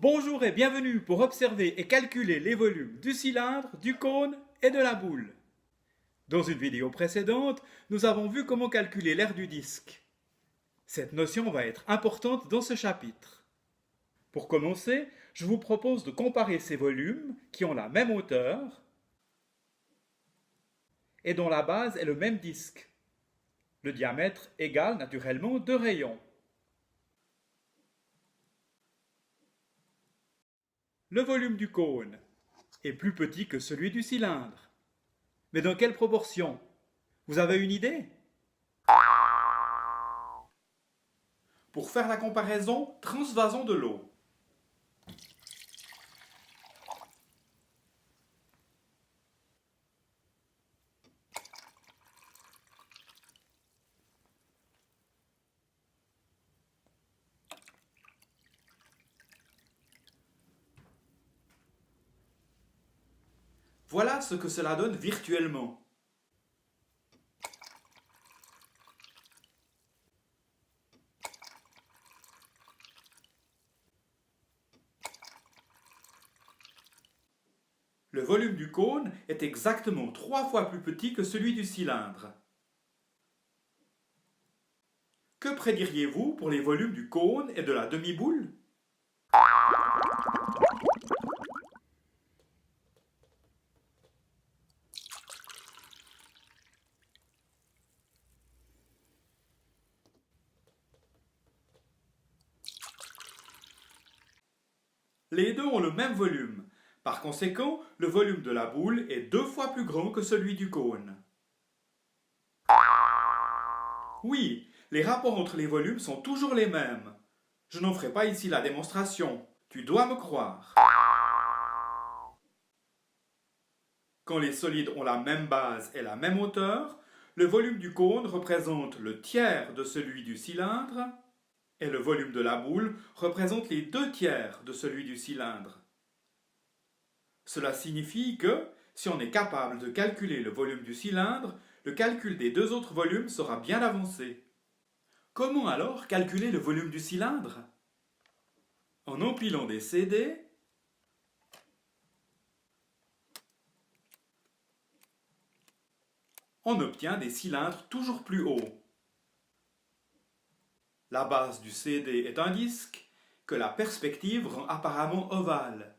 Bonjour et bienvenue pour observer et calculer les volumes du cylindre, du cône et de la boule. Dans une vidéo précédente, nous avons vu comment calculer l'aire du disque. Cette notion va être importante dans ce chapitre. Pour commencer, je vous propose de comparer ces volumes qui ont la même hauteur et dont la base est le même disque. Le diamètre égale naturellement 2 rayons. Le volume du cône est plus petit que celui du cylindre. Mais dans quelle proportion? Vous avez une idée? Pour faire la comparaison, transvasons de l'eau. Voilà ce que cela donne virtuellement. Le volume du cône est exactement 3 fois plus petit que celui du cylindre. Que prédiriez-vous pour les volumes du cône et de la demi-boule? Les deux ont le même volume. Par conséquent, le volume de la boule est 2 fois plus grand que celui du cône. Oui, les rapports entre les volumes sont toujours les mêmes. Je n'en ferai pas ici la démonstration. Tu dois me croire. Quand les solides ont la même base et la même hauteur, le volume du cône représente le tiers de celui du cylindre et le volume de la boule représente les 2 tiers de celui du cylindre. Cela signifie que, si on est capable de calculer le volume du cylindre, le calcul des 2 autres volumes sera bien avancé. Comment alors calculer le volume du cylindre? En empilant des CD, on obtient des cylindres toujours plus hauts. La base du CD est un disque que la perspective rend apparemment ovale.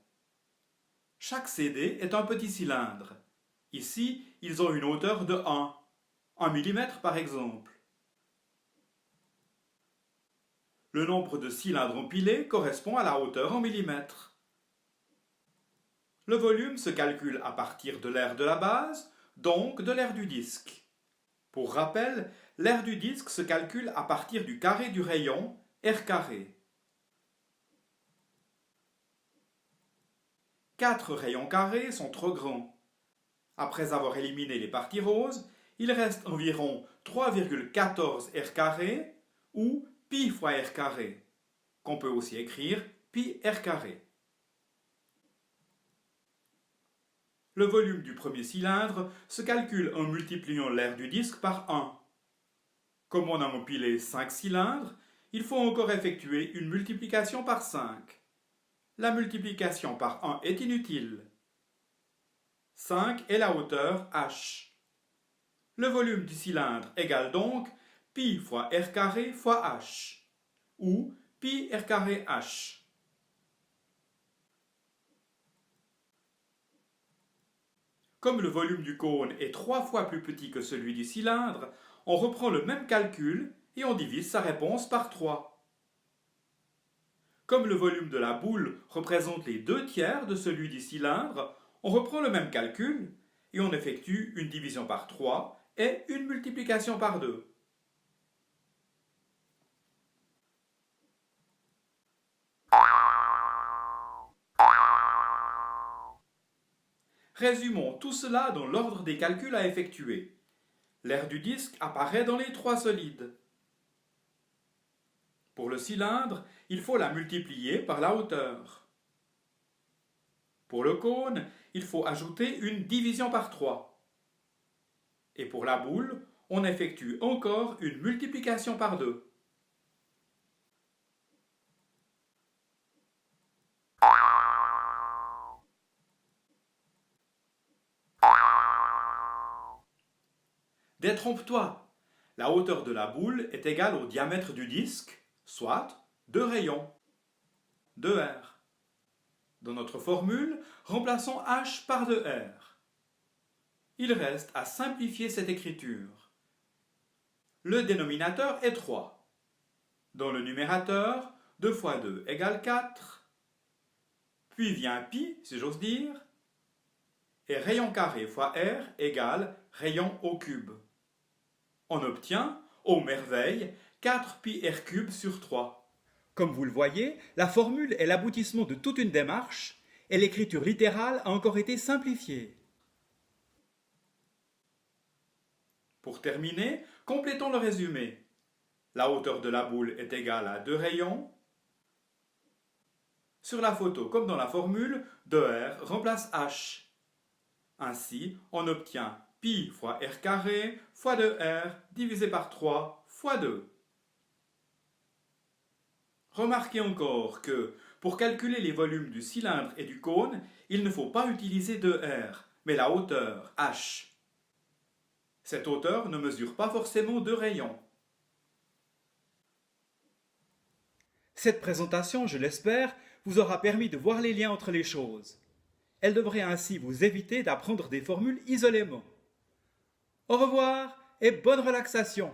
Chaque CD est un petit cylindre. Ici, ils ont une hauteur de 1 mm par exemple. Le nombre de cylindres empilés correspond à la hauteur en millimètres. Le volume se calcule à partir de l'aire de la base, donc de l'aire du disque. Pour rappel, l'aire du disque se calcule à partir du carré du rayon, r carré. 4 rayons carrés sont trop grands. Après avoir éliminé les parties roses, il reste environ 3,14 r carré ou pi fois r carré, qu'on peut aussi écrire pi r carré. Le volume du premier cylindre se calcule en multipliant l'aire du disque par 1. Comme on a empilé 5 cylindres, il faut encore effectuer une multiplication par 5. La multiplication par 1 est inutile. 5 est la hauteur h. Le volume du cylindre égale donc pi fois r carré fois h, ou pi r carré h. Comme le volume du cône est 3 fois plus petit que celui du cylindre, on reprend le même calcul et on divise sa réponse par 3. Comme le volume de la boule représente les 2 tiers de celui du cylindre, on reprend le même calcul et on effectue une division par 3 et une multiplication par 2. Résumons tout cela dans l'ordre des calculs à effectuer. L'aire du disque apparaît dans les 3 solides. Pour le cylindre, il faut la multiplier par la hauteur. Pour le cône, il faut ajouter une division par 3. Et pour la boule, on effectue encore une multiplication par 2. Détrompe-toi, la hauteur de la boule est égale au diamètre du disque, soit 2 rayons, 2r. Dans notre formule, remplaçons h par 2r. Il reste à simplifier cette écriture. Le dénominateur est 3. Dans le numérateur, 2 fois 2 égale 4. Puis vient pi, si j'ose dire. Et rayon carré fois r égale rayon au cube. On obtient, ô merveille, 4 pi r cube sur 3. Comme vous le voyez, la formule est l'aboutissement de toute une démarche et l'écriture littérale a encore été simplifiée. Pour terminer, complétons le résumé. La hauteur de la boule est égale à 2 rayons. Sur la photo, comme dans la formule, 2r remplace h. Ainsi, on obtient pi fois r carré fois 2r divisé par 3 fois 2. Remarquez encore que, pour calculer les volumes du cylindre et du cône, il ne faut pas utiliser 2r, mais la hauteur, h. Cette hauteur ne mesure pas forcément 2 rayons. Cette présentation, je l'espère, vous aura permis de voir les liens entre les choses. Elle devrait ainsi vous éviter d'apprendre des formules isolément. Au revoir et bonne relaxation!